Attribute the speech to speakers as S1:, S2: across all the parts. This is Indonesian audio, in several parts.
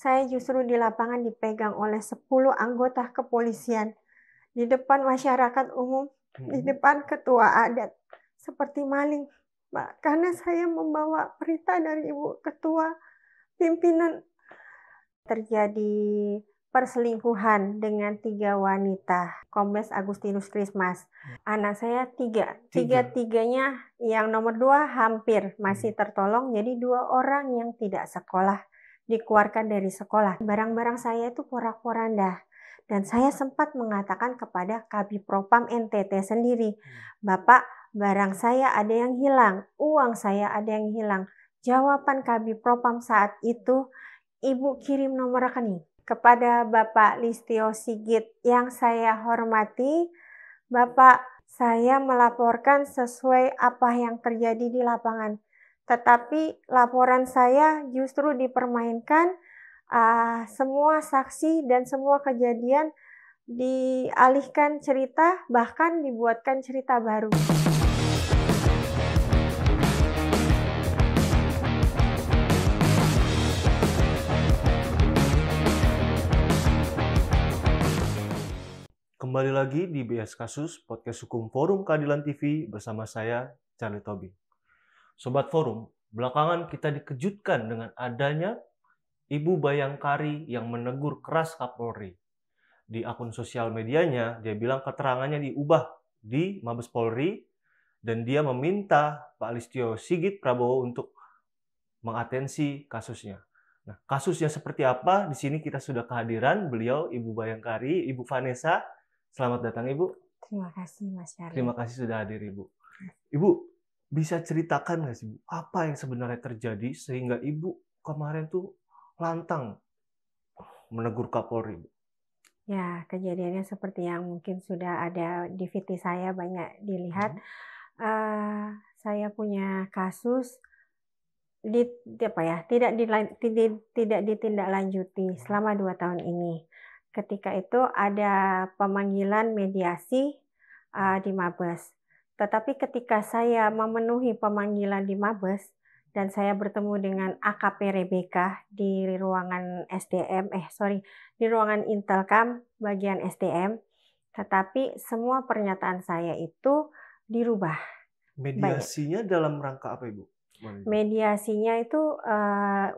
S1: Saya justru di lapangan dipegang oleh 10 anggota kepolisian, di depan masyarakat umum, di depan ketua adat, seperti maling, Mbak. Karena saya membawa berita dari Ibu Ketua Pimpinan. Terjadi perselingkuhan dengan 3 wanita, Kombes Agustinus Krismas. Anak saya 3, tiga-tiganya yang nomor 2 hampir masih tertolong, jadi 2 orang yang tidak sekolah, dikeluarkan dari sekolah. Barang-barang saya itu porak-poranda. Dan saya sempat mengatakan kepada Kabipropam NTT sendiri, "Bapak, barang saya ada yang hilang, uang saya ada yang hilang." Jawaban Kabipropam saat itu, "Ibu kirim nomor rekening." Kepada Bapak Listio Sigit yang saya hormati, Bapak, saya melaporkan sesuai apa yang terjadi di lapangan. Tetapi laporan saya justru dipermainkan, semua saksi dan semua kejadian dialihkan cerita, bahkan dibuatkan cerita baru.
S2: Kembali lagi di BS Kasus, podcast hukum Forum Keadilan TV bersama saya, Charlie Tobing. Sobat Forum, belakangan kita dikejutkan dengan adanya Ibu Bayangkari yang menegur keras Kapolri. Di akun sosial medianya, dia bilang keterangannya diubah di Mabes Polri dan dia meminta Pak Listio Sigit Prabowo untuk mengatensi kasusnya. Nah, kasusnya seperti apa? Di sini kita sudah kehadiran beliau, Ibu Bayangkari, Ibu Vanessa. Selamat datang, Ibu.
S1: Terima kasih, Mas Charlie.
S2: Terima kasih sudah hadir, Ibu. Ibu, bisa ceritakan nggak sih, Bu, apa yang sebenarnya terjadi sehingga Ibu kemarin tuh lantang menegur Kapolri, Bu?
S1: Ya, kejadiannya seperti yang mungkin sudah ada di VT saya banyak dilihat. Saya punya kasus tidak ditindaklanjuti selama 2 tahun ini. Ketika itu ada pemanggilan mediasi di Mabes. Tetapi ketika saya memenuhi pemanggilan di Mabes dan saya bertemu dengan AKP Rebecca di ruangan di ruangan Intelkam bagian SDM, tetapi semua pernyataan saya itu dirubah.
S2: Mediasinya dalam rangka apa, Ibu?
S1: Mediasinya itu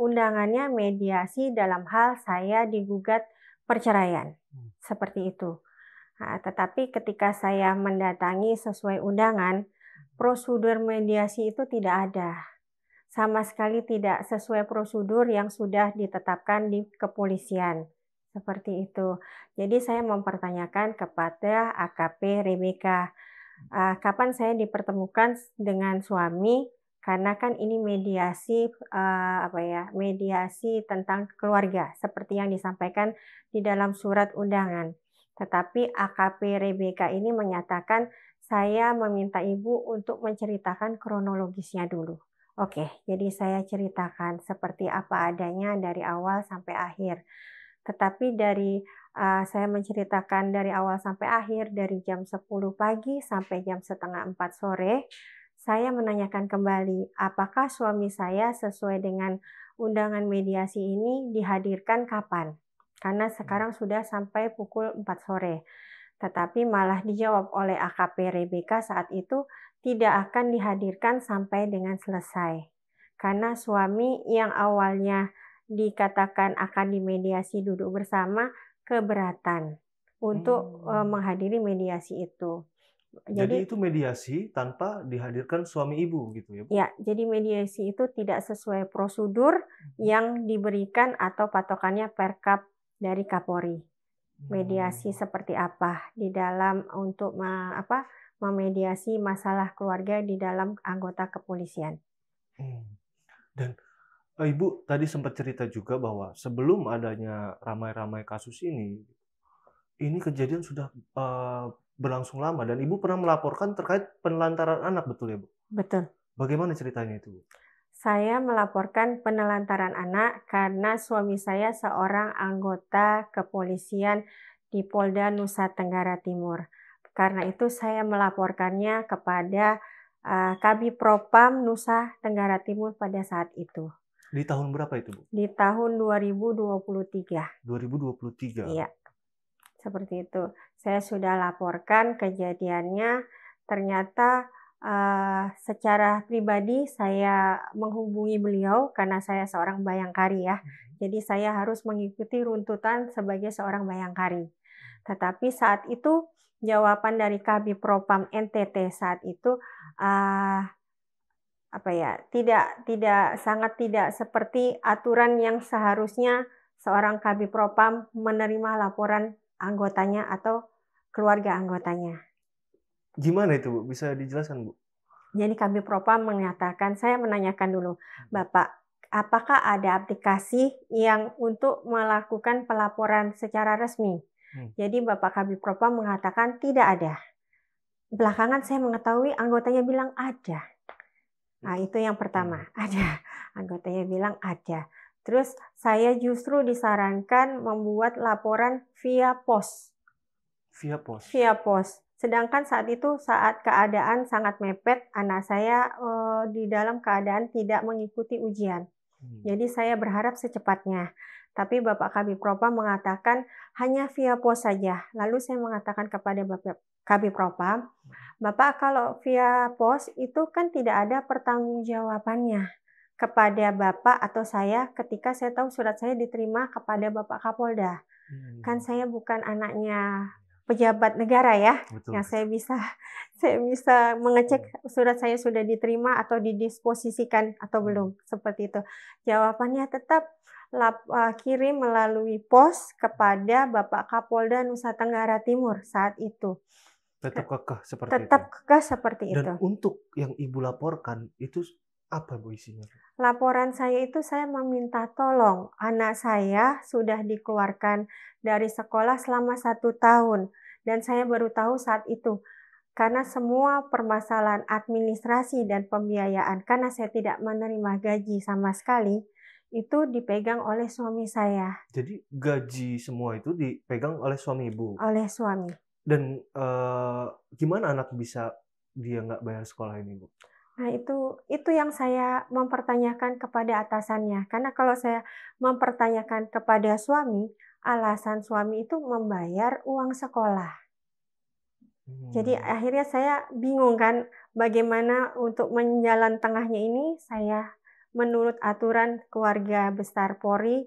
S1: undangannya mediasi dalam hal saya digugat perceraian, seperti itu. Nah, tetapi ketika saya mendatangi sesuai undangan, prosedur mediasi itu tidak ada. Sama sekali tidak sesuai prosedur yang sudah ditetapkan di kepolisian. Seperti itu. Jadi saya mempertanyakan kepada AKP Rebecca, kapan saya dipertemukan dengan suami, karena kan ini mediasi mediasi tentang keluarga seperti yang disampaikan di dalam surat undangan. Tetapi AKP Rebecca ini menyatakan saya meminta Ibu untuk menceritakan kronologisnya dulu. Oke, jadi saya ceritakan seperti apa adanya dari awal sampai akhir. Tetapi saya menceritakan dari awal sampai akhir, dari jam 10 pagi sampai jam setengah 4 sore, saya menanyakan kembali apakah suami saya sesuai dengan undangan mediasi ini dihadirkan kapan. Karena sekarang sudah sampai pukul 4 sore. Tetapi malah dijawab oleh AKP Rebecca saat itu tidak akan dihadirkan sampai dengan selesai. Karena suami yang awalnya dikatakan akan dimediasi duduk bersama keberatan untuk menghadiri mediasi itu.
S2: Jadi itu mediasi tanpa dihadirkan suami Ibu gitu ya, Bu?
S1: Ya, jadi mediasi itu tidak sesuai prosedur yang diberikan atau patokannya Perkap dari Kapolri. Mediasi seperti apa di dalam untuk memediasi masalah keluarga di dalam anggota kepolisian.
S2: Dan Ibu tadi sempat cerita juga bahwa sebelum adanya ramai-ramai kasus ini kejadian sudah berlangsung lama dan Ibu pernah melaporkan terkait penelantaran anak, betul ya, Bu?
S1: Betul.
S2: Bagaimana ceritanya itu, Bu?
S1: Saya melaporkan penelantaran anak karena suami saya seorang anggota kepolisian di Polda Nusa Tenggara Timur. Karena itu saya melaporkannya kepada Kabipropam Nusa Tenggara Timur pada saat itu.
S2: Di tahun berapa itu, Bu?
S1: Di tahun 2023.
S2: 2023.
S1: Iya, seperti itu. Saya sudah laporkan kejadiannya, ternyata secara pribadi saya menghubungi beliau karena saya seorang bayangkari ya. Jadi saya harus mengikuti runtutan sebagai seorang bayangkari. Tetapi saat itu jawaban dari Kabid Propam NTT saat itu sangat tidak seperti aturan yang seharusnya seorang Kabid Propam menerima laporan anggotanya atau keluarga anggotanya.
S2: Gimana itu, Bu? Bisa dijelaskan, Bu?
S1: Jadi Kabid Propam menyatakan, saya menanyakan dulu, Bapak, apakah ada aplikasi yang untuk melakukan pelaporan secara resmi? Jadi Bapak Kabid Propam mengatakan tidak ada. Belakangan saya mengetahui anggotanya bilang ada. Nah, itu yang pertama, ada. Anggotanya bilang ada. Terus saya justru disarankan membuat laporan via pos.
S2: Via pos?
S1: Via pos. Sedangkan saat itu, saat keadaan sangat mepet, anak saya di dalam keadaan tidak mengikuti ujian. Jadi saya berharap secepatnya. Tapi Bapak Kabid Propam mengatakan hanya via pos saja. Lalu saya mengatakan kepada Bapak Kabid Propam, Bapak kalau via pos itu kan tidak ada pertanggungjawabannya kepada Bapak atau saya ketika saya tahu surat saya diterima kepada Bapak Kapolda. Kan saya bukan anaknya pejabat negara ya,
S2: Betul.
S1: yang saya bisa mengecek surat saya sudah diterima atau didisposisikan atau belum, seperti itu. Jawabannya tetap kirim melalui pos kepada Bapak Kapolda Nusa Tenggara Timur saat itu.
S2: Tetap kekeh seperti itu?
S1: Tetap kekeh seperti itu.
S2: Dan untuk yang Ibu laporkan, itu apa, Bu, isinya?
S1: Laporan saya itu saya meminta tolong, anak saya sudah dikeluarkan dari sekolah selama 1 tahun, dan saya baru tahu saat itu. Karena semua permasalahan administrasi dan pembiayaan, karena saya tidak menerima gaji sama sekali, itu dipegang oleh suami saya.
S2: Jadi gaji semua itu dipegang oleh suami Ibu?
S1: Oleh suami.
S2: Dan gimana anak bisa dia nggak bayar sekolah ini, Bu?
S1: Nah, itu yang saya mempertanyakan kepada atasannya. Karena kalau saya mempertanyakan kepada suami, alasan suami itu membayar uang sekolah. Jadi akhirnya saya bingung kan, bagaimana untuk menjalan tengahnya ini, saya menurut aturan keluarga besar Polri,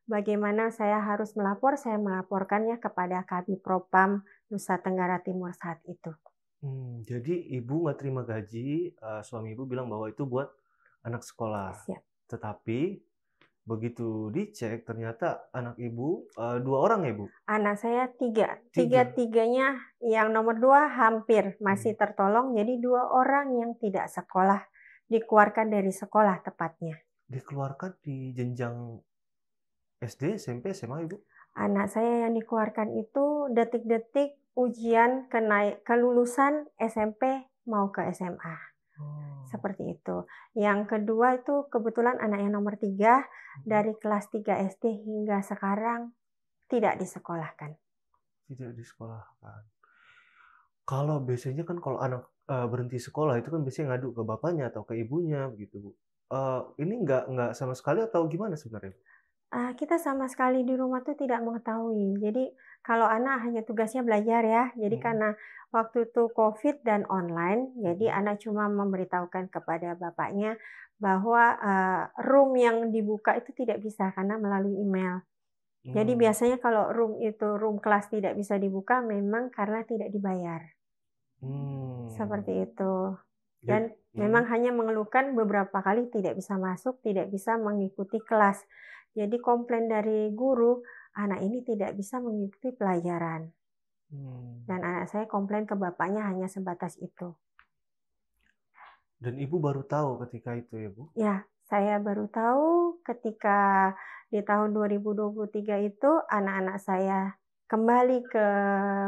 S1: bagaimana saya harus melapor, saya melaporkannya kepada Kabid Propam Nusa Tenggara Timur saat itu.
S2: Jadi Ibu nggak terima gaji, suami Ibu bilang bahwa itu buat anak sekolah.
S1: Siap.
S2: Tetapi begitu dicek ternyata anak Ibu 2 orang ya, Bu?
S1: Anak saya 3.
S2: 3.
S1: Tiga-tiganya yang nomor 2 hampir masih tertolong, jadi 2 orang yang tidak sekolah, dikeluarkan dari sekolah tepatnya.
S2: Dikeluarkan di jenjang SD, SMP, SMA, Ibu?
S1: Anak saya yang dikeluarkan itu detik-detik ujian kelulusan SMP mau ke SMA. Seperti itu. Yang kedua itu kebetulan anak yang nomor 3 dari kelas 3 SD hingga sekarang tidak disekolahkan.
S2: Tidak disekolahkan. Kalau biasanya kan kalau anak berhenti sekolah itu kan biasanya ngadu ke bapaknya atau ke ibunya begitu, Bu. Ini nggak sama sekali atau gimana sebenarnya?
S1: Kita sama sekali di rumah tuh tidak mengetahui. Jadi kalau anak hanya tugasnya belajar ya. Jadi karena waktu itu COVID dan online, jadi anak cuma memberitahukan kepada bapaknya bahwa room yang dibuka itu tidak bisa karena melalui email. Jadi biasanya kalau room kelas tidak bisa dibuka memang karena tidak dibayar. Seperti itu. Dan memang hanya mengeluhkan beberapa kali tidak bisa masuk, tidak bisa mengikuti kelas. Jadi komplain dari guru, anak ini tidak bisa mengikuti pelajaran. Dan anak saya komplain ke bapaknya hanya sebatas itu.
S2: Dan Ibu baru tahu ketika itu ya, Bu?
S1: Ya, saya baru tahu ketika di tahun 2023 itu anak-anak saya kembali ke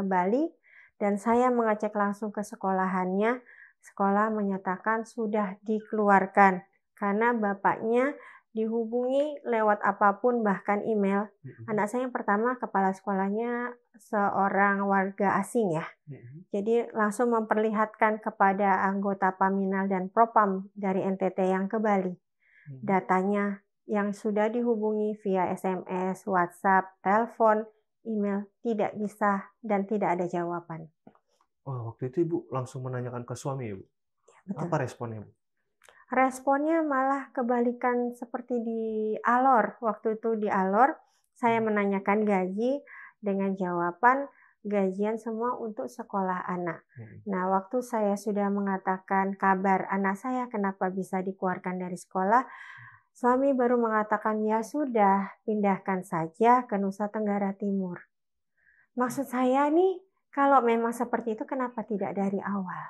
S1: Bali dan saya mengecek langsung ke sekolahannya. Sekolah menyatakan sudah dikeluarkan karena bapaknya dihubungi lewat apapun bahkan email. Anak saya yang pertama kepala sekolahnya seorang warga asing ya. Jadi langsung memperlihatkan kepada anggota Paminal dan Propam dari NTT yang ke Bali. Datanya yang sudah dihubungi via SMS, WhatsApp, telepon, email, tidak bisa dan tidak ada jawaban.
S2: Oh, waktu itu Ibu langsung menanyakan ke suami, Ibu.
S1: Betul.
S2: Apa responnya, Bu?
S1: Responnya malah kebalikan seperti di Alor. Waktu itu di Alor, saya menanyakan gaji dengan jawaban gajian semua untuk sekolah anak. Nah, waktu saya sudah mengatakan kabar anak saya kenapa bisa dikeluarkan dari sekolah, suami baru mengatakan, ya sudah, pindahkan saja ke Nusa Tenggara Timur. Maksud saya nih, kalau memang seperti itu kenapa tidak dari awal?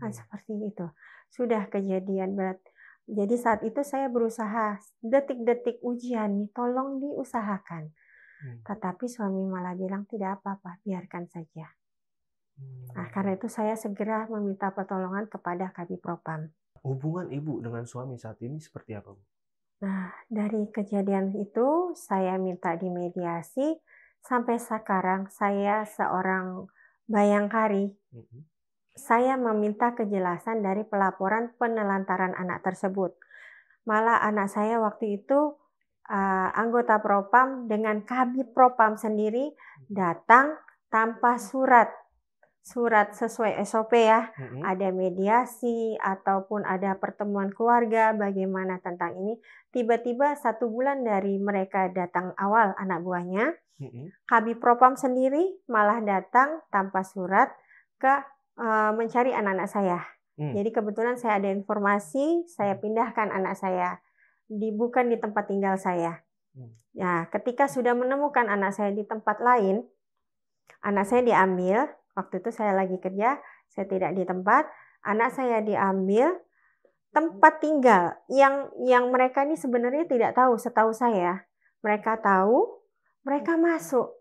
S1: Nah, seperti itu. Sudah kejadian berat. Jadi saat itu saya berusaha, detik-detik ujian nih, tolong diusahakan. Tetapi suami malah bilang, tidak apa-apa, biarkan saja. Nah, karena itu saya segera meminta pertolongan kepada Kabid Propam.
S2: Hubungan Ibu dengan suami saat ini seperti apa, Bu?
S1: Nah, dari kejadian itu saya minta dimediasi. Sampai sekarang saya seorang bayangkari. Saya meminta kejelasan dari pelaporan penelantaran anak tersebut. Malah anak saya waktu itu anggota Propam dengan Kabid Propam sendiri datang tanpa surat sesuai SOP ya. Ada mediasi ataupun ada pertemuan keluarga bagaimana tentang ini. Tiba-tiba 1 bulan dari mereka datang awal anak buahnya, Kabid Propam sendiri malah datang tanpa surat ke mencari anak-anak saya. Jadi kebetulan saya ada informasi, saya pindahkan anak saya, bukan di tempat tinggal saya. Nah, ketika sudah menemukan anak saya di tempat lain, anak saya diambil. Waktu itu saya lagi kerja, saya tidak di tempat. Anak saya diambil, tempat tinggal yang mereka ini sebenarnya tidak tahu. Setahu saya, mereka tahu, mereka masuk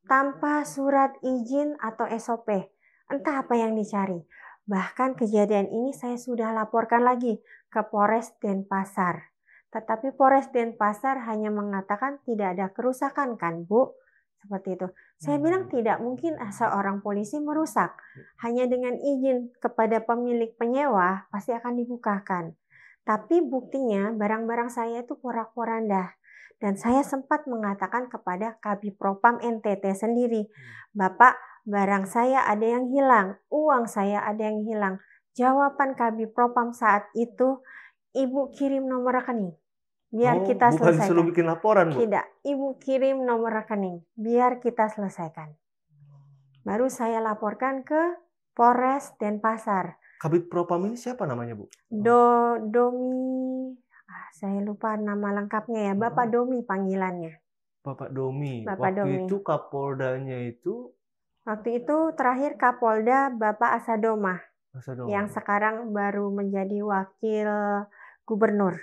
S1: tanpa surat izin atau SOP. Entah apa yang dicari. Bahkan kejadian ini saya sudah laporkan lagi ke Polres Denpasar. Tetapi Polres Denpasar hanya mengatakan tidak ada kerusakan kan, Bu? Seperti itu. Saya bilang tidak mungkin seorang polisi merusak. Hanya dengan izin kepada pemilik penyewa pasti akan dibukakan. Tapi buktinya barang-barang saya itu porak-poranda. Dan saya sempat mengatakan kepada Kabid Propam NTT sendiri, Bapak, barang saya ada yang hilang, uang saya ada yang hilang. Jawaban Kabid Propam saat itu, Ibu kirim nomor rekening. Biar kita
S2: bukan
S1: selesaikan.
S2: disuruh bikin laporan, Bu?
S1: Tidak, Ibu kirim nomor rekening. Biar kita selesaikan. Baru saya laporkan ke Polres Denpasar.
S2: Kabid Propam ini siapa namanya, Bu?
S1: Domi, saya lupa nama lengkapnya ya, Bapak Domi panggilannya.
S2: Bapak Domi.
S1: Bapak
S2: Waktu
S1: Domi.
S2: itu Kapoldanya itu?
S1: Waktu itu terakhir Kapolda Bapak Asadoma. Yang sekarang baru menjadi wakil gubernur.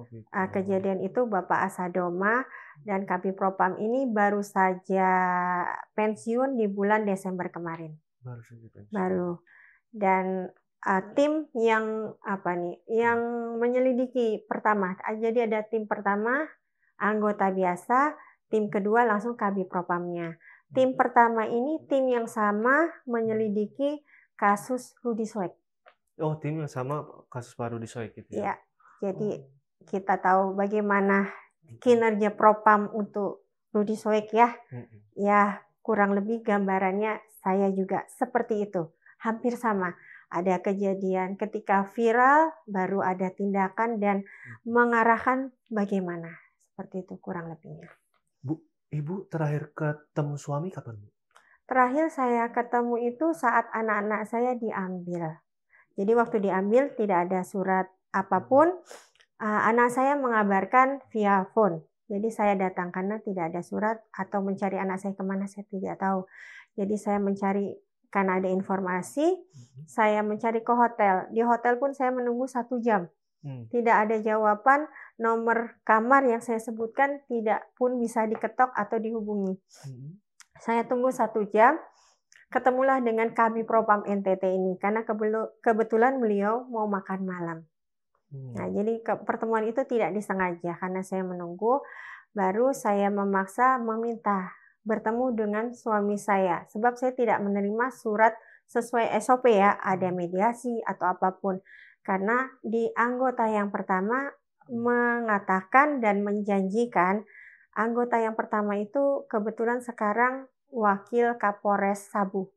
S2: Gitu.
S1: Kejadian itu Bapak Asadoma dan Kabid Propam ini baru saja pensiun di bulan Desember kemarin.
S2: Baru saja pensiun.
S1: Baru. Dan tim yang yang menyelidiki pertama. Jadi ada tim pertama anggota biasa, tim kedua langsung Kabid Propamnya. Tim pertama ini tim yang sama menyelidiki kasus Rudy Soek.
S2: Oh, tim yang sama kasus Pak Rudy Soek gitu ya?
S1: Iya. Jadi kita tahu bagaimana kinerja Propam untuk Rudy Soek ya. Ya, kurang lebih gambarannya saya juga seperti itu. Hampir sama. Ada kejadian ketika viral, baru ada tindakan dan mengarahkan bagaimana. Seperti itu kurang lebihnya.
S2: Bu, Ibu terakhir ketemu suami kapan, Bu?
S1: Terakhir saya ketemu itu saat anak-anak saya diambil. Jadi waktu diambil tidak ada surat apapun. Anak saya mengabarkan via phone. Jadi saya datang karena tidak ada surat atau mencari anak saya kemana saya tidak tahu. Jadi saya mencari karena ada informasi, saya mencari ke hotel. Di hotel pun saya menunggu 1 jam. Tidak ada jawaban, nomor kamar yang saya sebutkan tidak pun bisa diketok atau dihubungi. Saya tunggu 1 jam, ketemulah dengan Kabid Propam NTT ini karena kebetulan beliau mau makan malam. Nah, jadi pertemuan itu tidak disengaja karena saya menunggu, baru saya memaksa meminta bertemu dengan suami saya. Sebab saya tidak menerima surat sesuai SOP ya, ada mediasi atau apapun. Karena di anggota yang pertama, mengatakan dan menjanjikan anggota yang pertama itu kebetulan sekarang Wakil Kapolres Sabu.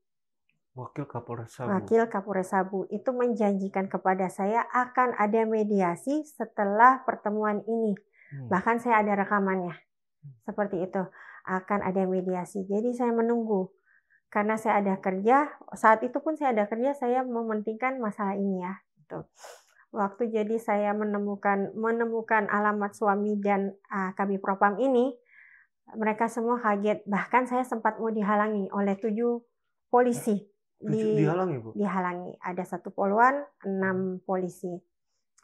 S2: Wakil Kapolres Sabu.
S1: Wakil Kapolres Sabu itu menjanjikan kepada saya akan ada mediasi setelah pertemuan ini. Bahkan saya ada rekamannya. Seperti itu. Akan ada mediasi. Jadi saya menunggu. Karena saya ada kerja, saat itu pun saya ada kerja, saya mementingkan masalah ini ya. Gitu. Waktu jadi saya menemukan alamat suami dan Kabid Propam ini, mereka semua kaget. Bahkan saya sempat mau dihalangi oleh 7 polisi.
S2: Dihalangi, Bu?
S1: Dihalangi. Ada 1 poluan, 6 polisi.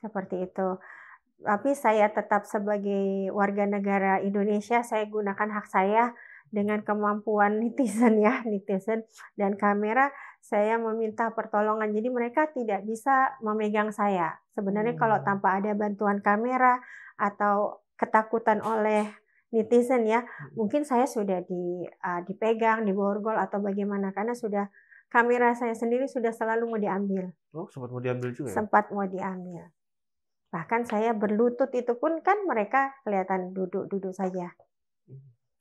S1: Seperti itu. Tapi saya tetap sebagai warga negara Indonesia, saya gunakan hak saya dengan kemampuan netizen dan kamera, saya meminta pertolongan. Jadi mereka tidak bisa memegang saya. Sebenarnya kalau tanpa ada bantuan kamera atau ketakutan oleh netizen ya, mungkin saya sudah dipegang, diborgol atau bagaimana, karena sudah kamera saya sendiri sudah selalu mau diambil.
S2: Oh, sempat mau diambil juga ya?
S1: Sempat mau diambil. Bahkan saya berlutut itu pun kan mereka kelihatan duduk-duduk saja.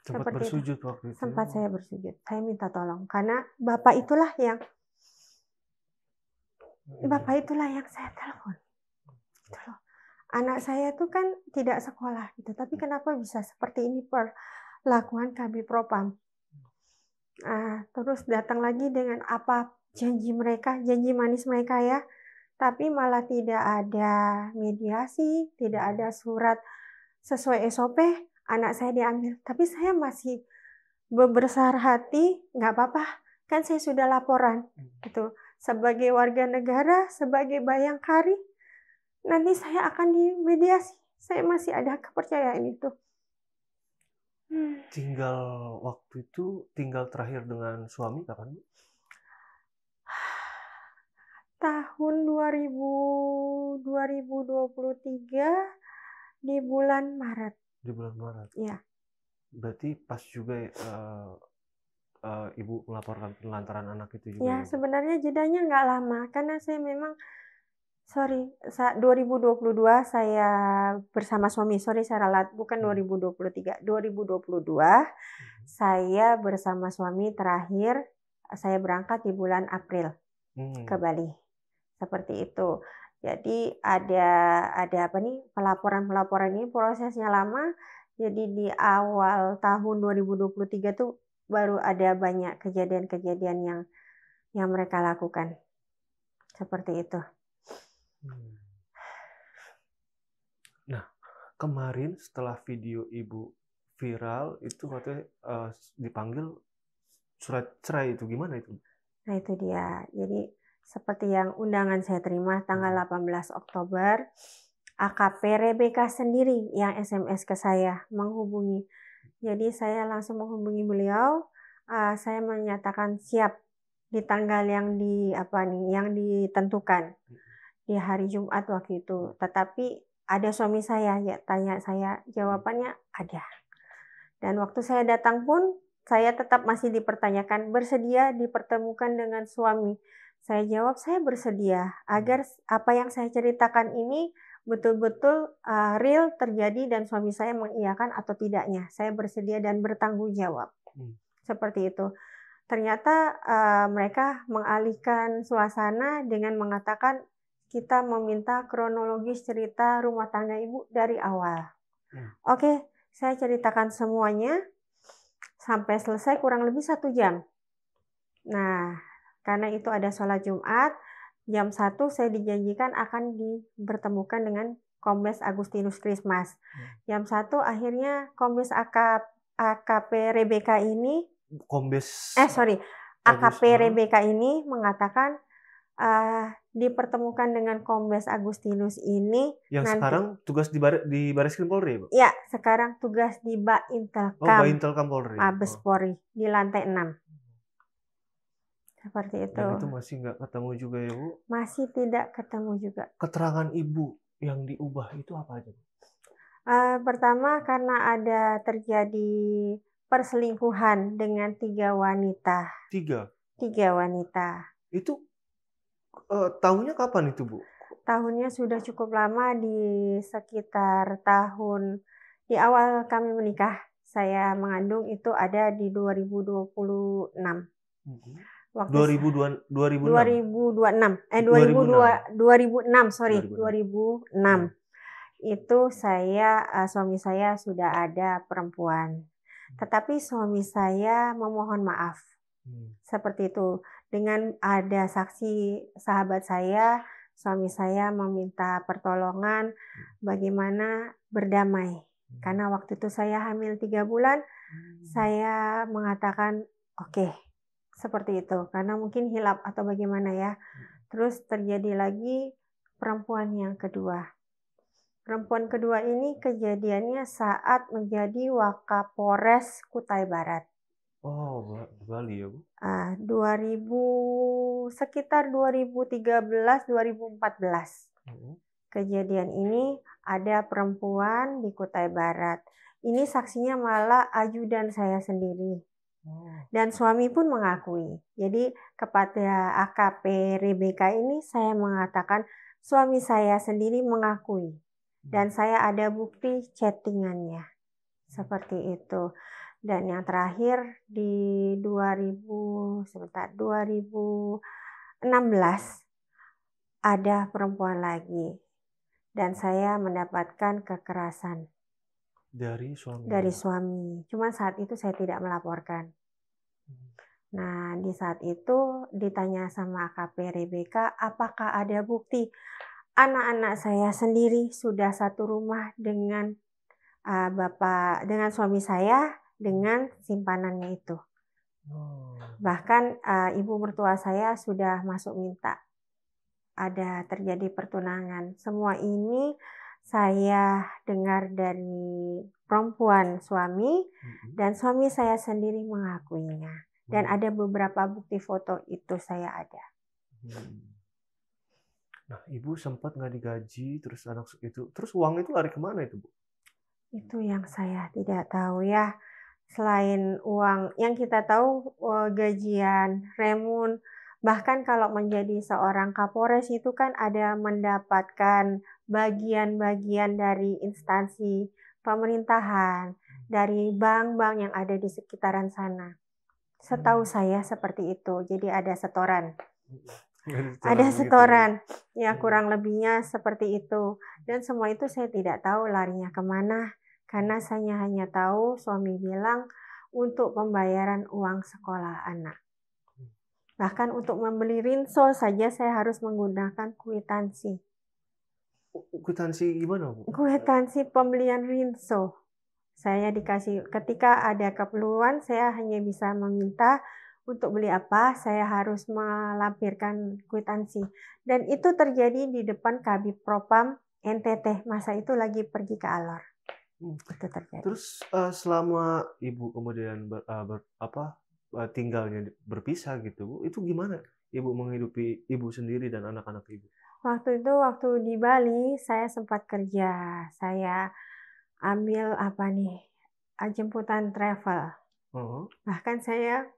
S2: Sempat bersujud waktu itu?
S1: Sempat saya bersujud. Saya minta tolong. Karena Bapak itulah yang saya telepon. Gitu loh. Anak saya tuh kan tidak sekolah gitu. Tapi kenapa bisa seperti ini perlakuan Kabid Propam? Terus datang lagi dengan apa janji manis mereka ya. Tapi malah tidak ada mediasi, tidak ada surat sesuai SOP, anak saya diambil. Tapi saya masih berbesar hati, nggak apa-apa, kan saya sudah laporan. Gitu. Sebagai warga negara, sebagai Bayangkari, nanti saya akan dimediasi. Saya masih ada kepercayaan itu.
S2: Waktu itu tinggal terakhir dengan suami kapan, Bu?
S1: Tahun 2023 di bulan Maret.
S2: Di bulan Maret?
S1: Iya.
S2: Berarti pas juga Ibu melaporkan penelantaran anak itu juga?
S1: Ya, sebenarnya jedanya nggak lama. Karena saya memang, 2022 saya bersama suami, saya ralat, bukan 2023. 2022 saya bersama suami terakhir, saya berangkat di bulan April ke Bali. Seperti itu. Jadi ada pelaporan ini prosesnya lama. Jadi di awal tahun 2023 tuh baru ada banyak kejadian-kejadian yang mereka lakukan. Seperti itu.
S2: Nah, kemarin setelah video Ibu viral itu katanya dipanggil surat cerai, itu gimana itu?
S1: Nah itu dia. Jadi seperti yang undangan saya terima tanggal 18 Oktober, AKP Rebeka sendiri yang SMS ke saya menghubungi. Jadi saya langsung menghubungi beliau. Saya menyatakan siap di tanggal yang ditentukan di hari Jumat waktu itu. Tetapi ada suami saya tanya saya, jawabannya ada. Dan waktu saya datang pun saya tetap masih dipertanyakan, bersedia dipertemukan dengan suami. Saya jawab, saya bersedia agar apa yang saya ceritakan ini betul-betul real terjadi dan suami saya mengiyakan atau tidaknya. Saya bersedia dan bertanggung jawab. Seperti itu. Ternyata mereka mengalihkan suasana dengan mengatakan kita meminta kronologis cerita rumah tangga Ibu dari awal. Oke, saya ceritakan semuanya sampai selesai kurang lebih 1 jam. Nah, karena itu ada sholat Jumat, jam 1 saya dijanjikan akan dipertemukan dengan Kombes Agustinus Christmas. Jam 1 akhirnya Kombes AKP Rebeka ini, AKP Rebeka ini mengatakan dipertemukan dengan Kombes Agustinus ini.
S2: Yang nanti, sekarang tugas di Bareskrim Polri, Bu?
S1: Ya, sekarang tugas di Baintelkam.
S2: Baintelkam Polri.
S1: Mabes Polri di lantai 6. Seperti itu.
S2: Dan itu masih nggak ketemu juga ya, Bu?
S1: Masih tidak ketemu juga.
S2: Keterangan Ibu yang diubah itu apa aja, Bu?
S1: Pertama karena ada terjadi perselingkuhan dengan 3 wanita.
S2: 3
S1: wanita.
S2: Itu tahunya kapan itu, Bu?
S1: tahunnya sudah cukup lama, di sekitar tahun di awal kami menikah. Saya mengandung itu ada di 2026. Waktu
S2: 2026.
S1: 2006, sorry,
S2: 2006.
S1: 2006. Itu suami saya sudah ada perempuan. Tetapi suami saya memohon maaf. Seperti itu. Dengan ada saksi sahabat saya, suami saya meminta pertolongan bagaimana berdamai. Karena waktu itu saya hamil 3 bulan, saya mengatakan oke, seperti itu. Karena mungkin hilap atau bagaimana ya. Terus terjadi lagi perempuan yang kedua. Perempuan kedua ini kejadiannya saat menjadi Wakapolres Kutai Barat.
S2: Oh, Bali ya, Bu?
S1: Sekitar 2013-2014. Kejadian ini ada perempuan di Kutai Barat. Ini saksinya malah ajudan saya sendiri. Dan suami pun mengakui. Jadi kepada AKP Rebeka ini saya mengatakan suami saya sendiri mengakui. Dan saya ada bukti chattingannya. Seperti itu. Dan yang terakhir di 2016 ada perempuan lagi. Dan saya mendapatkan kekerasan
S2: dari suami.
S1: Cuma saat itu saya tidak melaporkan. Nah, di saat itu ditanya sama AKP Rebeka, apakah ada bukti? Anak-anak saya sendiri sudah satu rumah dengan dengan suami saya dengan simpanannya itu. Bahkan ibu mertua saya sudah masuk minta ada terjadi pertunangan. Semua ini saya dengar dari perempuan suami dan suami saya sendiri mengakuinya. Dan ada beberapa bukti foto itu saya ada.
S2: Nah, ibu sempat nggak digaji, terus anak itu, terus uang itu lari kemana itu, Bu?
S1: Itu yang saya tidak tahu ya. Selain uang, yang kita tahu gajian, remun, bahkan kalau menjadi seorang Kapolres itu kan ada mendapatkan bagian-bagian dari instansi pemerintahan, dari bank-bank yang ada di sekitaran sana. Setahu saya seperti itu, jadi ada setoran. Ada setoran, ya kurang lebihnya seperti itu. Dan semua itu saya tidak tahu larinya kemana, karena saya hanya tahu suami bilang untuk pembayaran uang sekolah anak. Bahkan untuk membeli rinso saja saya harus menggunakan kwitansi.
S2: Kwitansi gimana, Bu?
S1: Kwitansi pembelian rinso. Saya dikasih, ketika ada keperluan saya hanya bisa meminta untuk beli apa, saya harus melampirkan kwitansi. Dan itu terjadi di depan Kabid Propam NTT. Masa itu lagi pergi ke Alor. Itu terjadi.
S2: Terus selama ibu kemudian tinggalnya berpisah gitu, Bu, itu gimana ibu menghidupi ibu sendiri dan anak-anak ibu?
S1: Waktu di Bali saya sempat kerja. Saya ambil jemputan travel. Bahkan saya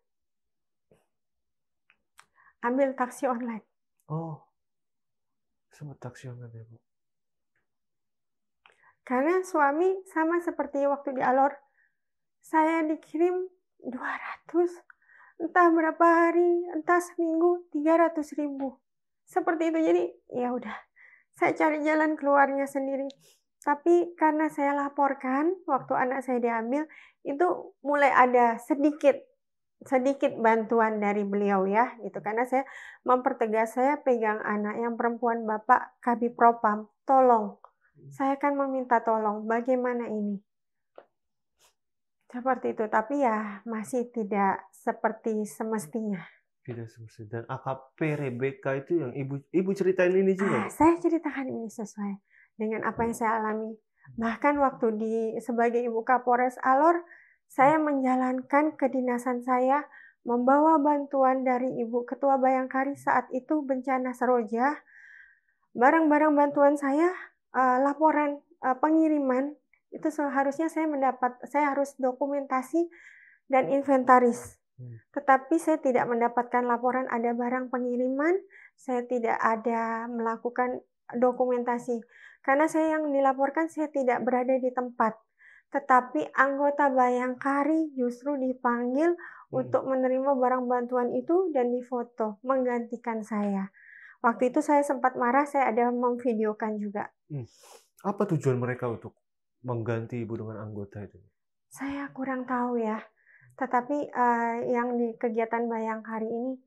S1: ambil taksi online.
S2: Oh, sempat taksi online ya, Bu?
S1: Karena suami sama seperti waktu di Alor, saya dikirim 200, entah berapa hari, entah seminggu, 300.000. Seperti itu, jadi ya udah, saya cari jalan keluarnya sendiri. Tapi karena saya laporkan, waktu anak saya diambil, itu mulai ada sedikit bantuan dari beliau ya, gitu. Karena saya mempertegas, saya pegang anak yang perempuan, Bapak Kabid Propam, tolong. Saya kan meminta tolong, bagaimana ini? Seperti itu, tapi ya masih tidak seperti semestinya.
S2: Tidak semestinya. Dan AKP Rebeka itu yang ibu ceritain ini juga?
S1: Saya ceritakan ini sesuai dengan apa yang saya alami. Bahkan waktu sebagai Ibu Kapolres Alor, saya menjalankan kedinasan saya, membawa bantuan dari Ibu Ketua Bayangkari saat itu bencana Seroja. Barang-barang bantuan saya, laporan pengiriman itu seharusnya saya harus dokumentasi dan inventaris. Tetapi saya tidak mendapatkan laporan ada barang pengiriman, saya tidak ada melakukan dokumentasi. Karena saya yang dilaporkan saya tidak berada di tempat. Tetapi anggota Bayangkari justru dipanggil untuk menerima barang bantuan itu dan difoto, menggantikan saya. Waktu itu saya sempat marah, saya ada memvideokan juga.
S2: Apa tujuan mereka untuk mengganti Ibu dengan anggota itu?
S1: Saya kurang tahu ya. Tetapi yang di kegiatan Bayangkari ini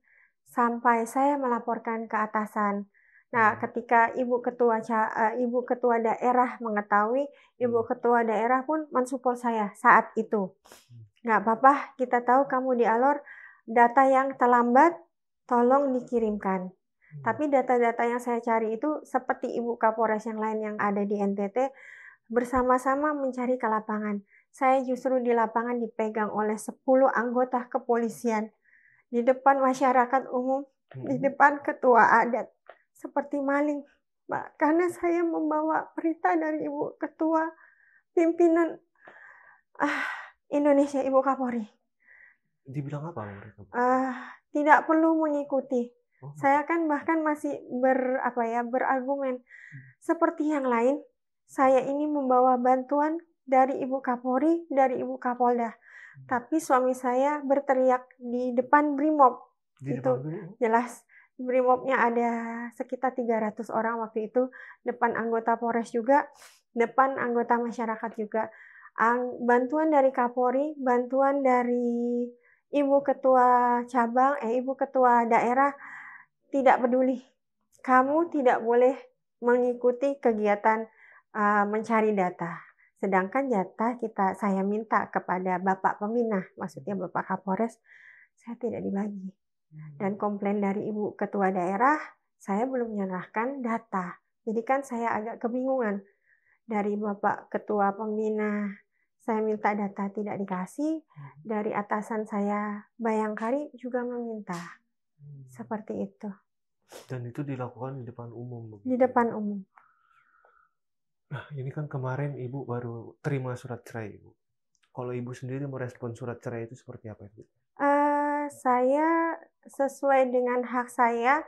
S1: sampai saya melaporkan ke atasan. Nah, ketika Ibu Ketua Daerah mengetahui, Ibu Ketua Daerah pun mensupport saya saat itu. Nggak apa-apa, kita tahu kamu di Alor, data yang terlambat tolong dikirimkan. Tapi data-data yang saya cari itu seperti Ibu Kapolres yang lain yang ada di NTT, bersama-sama mencari ke lapangan. Saya justru di lapangan dipegang oleh 10 anggota kepolisian di depan masyarakat umum, di depan ketua adat, seperti maling, Mbak. Karena saya membawa perintah dari Ibu Ketua Pimpinan Indonesia, Ibu Kapolri.
S2: Dibilang apa mereka?
S1: Tidak perlu mengikuti. Saya kan bahkan masih berargumen. Seperti yang lain, saya ini membawa bantuan dari Ibu Kapolri, dari Ibu Kapolda. Tapi suami saya berteriak di depan Brimob. Jelas, Brimobnya ada sekitar 300 orang waktu itu, depan anggota Polres juga, depan anggota masyarakat juga. Bantuan dari Kapolri, bantuan dari Ibu Ketua Cabang, Ibu Ketua Daerah tidak peduli. Kamu tidak boleh mengikuti kegiatan mencari data. Sedangkan data saya minta kepada Bapak Peminah, maksudnya Bapak Kapolres, saya tidak dibagi. Dan komplain dari Ibu Ketua Daerah, saya belum menyerahkan data. Jadi kan saya agak kebingungan. Dari Bapak Ketua Peminah, saya minta data tidak dikasih. Dari atasan saya, Bayangkari, juga meminta. Seperti itu.
S2: Dan itu dilakukan di depan umum?
S1: Di depan umum.
S2: Nah, ini kan kemarin Ibu baru terima surat cerai, Ibu. Kalau Ibu sendiri merespon surat cerai itu seperti apa, Ibu?
S1: Saya sesuai dengan hak saya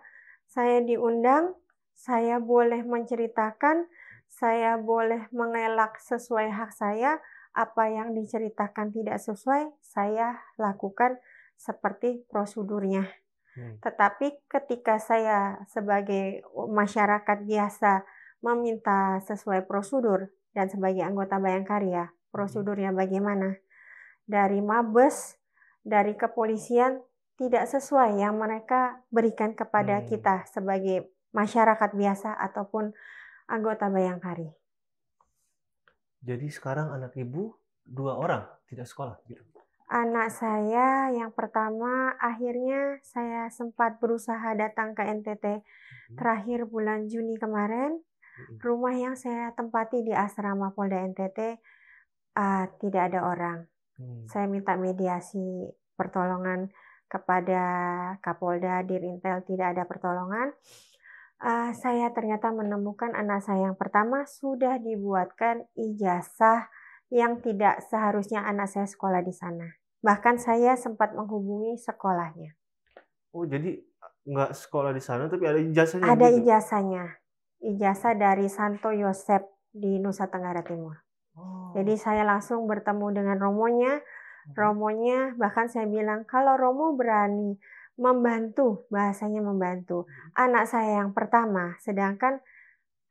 S1: diundang, saya boleh menceritakan, saya boleh mengelak sesuai hak saya, apa yang diceritakan tidak sesuai, saya lakukan seperti prosedurnya. Tetapi ketika saya sebagai masyarakat biasa meminta sesuai prosedur, dan sebagai anggota Bayangkari ya, prosedurnya bagaimana? Dari Mabes, dari kepolisian, tidak sesuai yang mereka berikan kepada kita sebagai masyarakat biasa ataupun anggota Bayangkari.
S2: Jadi sekarang anak Ibu 2 orang tidak sekolah gitu?
S1: Anak saya yang pertama akhirnya saya sempat berusaha datang ke NTT terakhir bulan Juni kemarin. Rumah yang saya tempati di asrama Polda NTT tidak ada orang. Saya minta mediasi pertolongan kepada Kapolda, Dirintel, tidak ada pertolongan. Saya ternyata menemukan anak saya yang pertama sudah dibuatkan ijazah yang tidak seharusnya anak saya sekolah di sana. Bahkan saya sempat menghubungi sekolahnya.
S2: Oh, jadi nggak sekolah di sana tapi ada ijazahnya?
S1: Ada gitu? Ijazahnya. Ijazah dari Santo Yosep di Nusa Tenggara Timur. Jadi saya langsung bertemu dengan romonya. Romonya bahkan saya bilang, kalau Romo berani membantu, bahasanya membantu anak saya yang pertama, sedangkan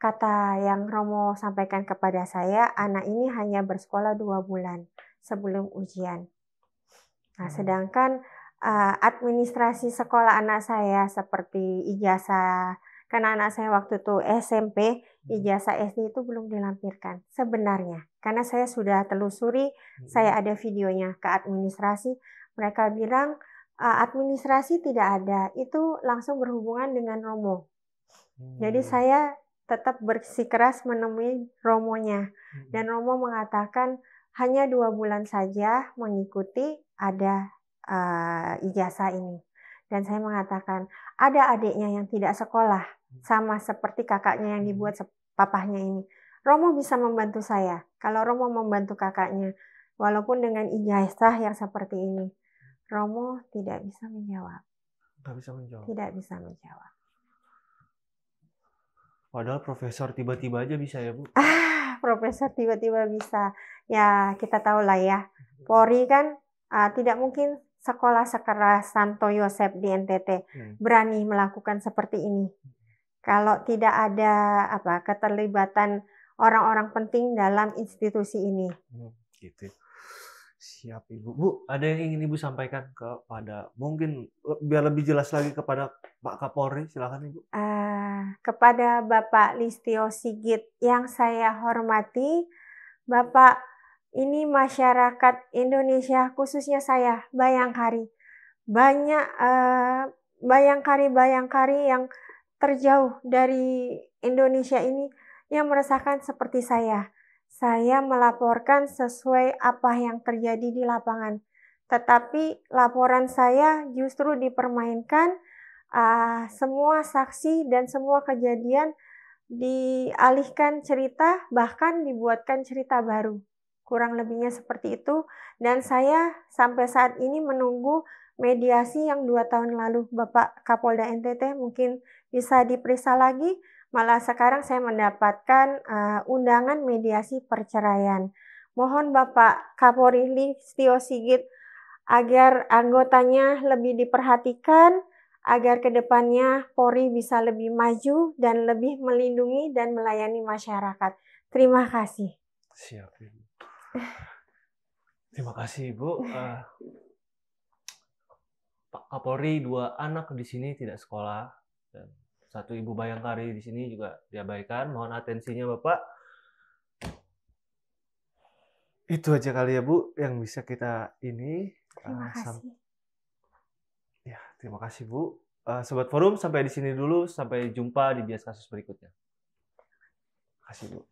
S1: kata yang Romo sampaikan kepada saya, anak ini hanya bersekolah 2 bulan sebelum ujian. Nah, sedangkan administrasi sekolah anak saya seperti ijazah, karena anak saya waktu itu SMP, ijazah SD itu belum dilampirkan sebenarnya. Karena saya sudah telusuri, saya ada videonya ke administrasi, mereka bilang administrasi tidak ada, itu langsung berhubungan dengan Romo. Jadi saya tetap bersikeras menemui Romonya. Dan Romo mengatakan hanya 2 bulan saja mengikuti ada ijazah ini. Dan saya mengatakan ada adiknya yang tidak sekolah, sama seperti kakaknya yang dibuat papahnya ini. Romo bisa membantu saya. Kalau Romo membantu kakaknya, walaupun dengan ijazah yang seperti ini, Romo tidak bisa menjawab.
S2: Nggak bisa menjawab.
S1: Tidak bisa menjawab.
S2: Padahal profesor tiba-tiba aja bisa ya, Bu?
S1: Profesor tiba-tiba bisa. Ya, kita tahu lah ya. Polri kan tidak mungkin sekolah sekelas Santo Yosef di NTT berani melakukan seperti ini. Kalau tidak ada keterlibatan orang-orang penting dalam institusi ini.
S2: Gitu. Siap Ibu. Bu, ada yang ingin Ibu sampaikan kepada, mungkin biar lebih jelas lagi kepada Pak Kapolri, silakan Ibu.
S1: Kepada Bapak Listio Sigit yang saya hormati, Bapak, ini masyarakat Indonesia, khususnya saya, Bayangkari. Banyak bayangkari-bayangkari yang terjauh dari Indonesia ini yang merasakan seperti saya. Saya melaporkan sesuai apa yang terjadi di lapangan. Tetapi laporan saya justru dipermainkan, semua saksi dan semua kejadian dialihkan cerita, bahkan dibuatkan cerita baru. Kurang lebihnya seperti itu. Dan saya sampai saat ini menunggu mediasi yang 2 tahun lalu Bapak Kapolda NTT mungkin bisa diperiksa lagi. Malah sekarang saya mendapatkan undangan mediasi perceraian. Mohon Bapak Kapolri Listio Sigit agar anggotanya lebih diperhatikan, agar kedepannya Polri bisa lebih maju dan lebih melindungi dan melayani masyarakat. Terima kasih.
S2: Siap Ibu. Terima kasih Ibu. Pak Kapolri 2 anak di sini tidak sekolah dan 1 Ibu Bayangkari di sini juga diabaikan. Mohon atensinya Bapak. Itu aja kali ya Bu yang bisa kita ini.
S1: Terima kasih.
S2: Ya, terima kasih Bu. Sobat Forum, sampai di sini dulu. Sampai jumpa di bias kasus berikutnya. Terima kasih Bu.